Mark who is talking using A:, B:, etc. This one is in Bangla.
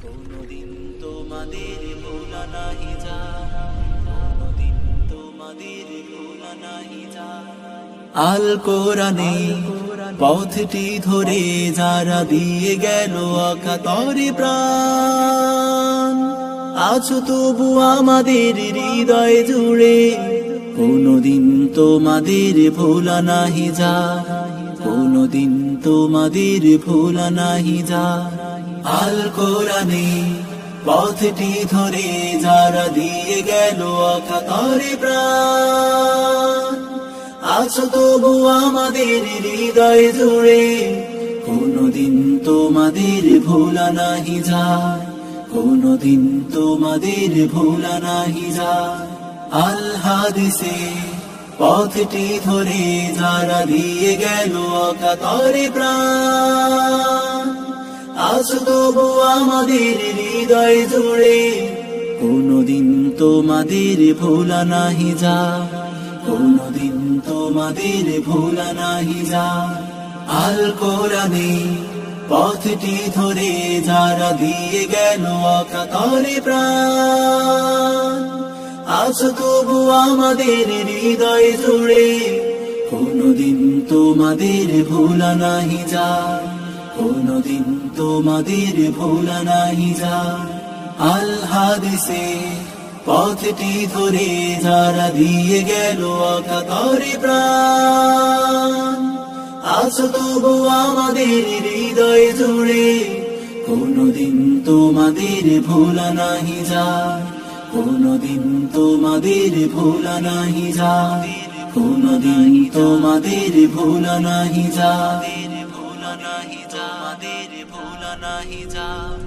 A: কোনদিন তোমাদের ভোলা নাহি যায়, কোনদিন তোমাদের ভোলা নাহি যায়। আল কোরআনে পথটি ধরে যারা দিয়ে গেল অকাতরে প্রাণ, আছো তবু আমাদের হৃদয় জুড়ে, কোনদিন তোমাদের ভোলা নাহি যায়, কোনদিন তোমাদের ভোলা নাহি যায়। আল কোরআনে পথটি ধরে যারা দিয়ে গেল অকাতরে প্রাণ, আছো তবু আমাদের হৃদয় জুড়ে, কোনদিন তোমাদের ভোলা নাহি যায়, কোনদিন তোমাদের ভোলা নাহি যায়। আল হাদিসে পথটি ধরে যারা দিয়ে গেল অকাতরে প্রাণ, আছো তবু আমাদের হৃদয় জুড়ে, কোনদিন তোমাদের ভোলা নাহি যায়, কোনদিন তোমাদের ভোলা নাহি যায়। আল কোরআনে পথটি ধরে যারা দিয়ে গেল অকাতরে প্রাণ, আছো তবু আমাদের হৃদয় জুড়ে, কোনদিন তোমাদের ভোলা নাহি যায়, কোনদিন তোমাদের ভোলা নাহি যায়। আল হাদিসে পথটি ধরে যারা দিয়ে গেল অকাতরে প্রাণ, আছো তবু আমাদের হৃদয় জুড়ে, কোনদিন তোমাদের ভোলা নাহি যায়, কোনদিন তোমাদের ভোলা নাহি যায়, কোনদিন তোমাদের ভোলা নাহি যায়, ভোলা নাহি যায়, ভোলা নাহি যায়।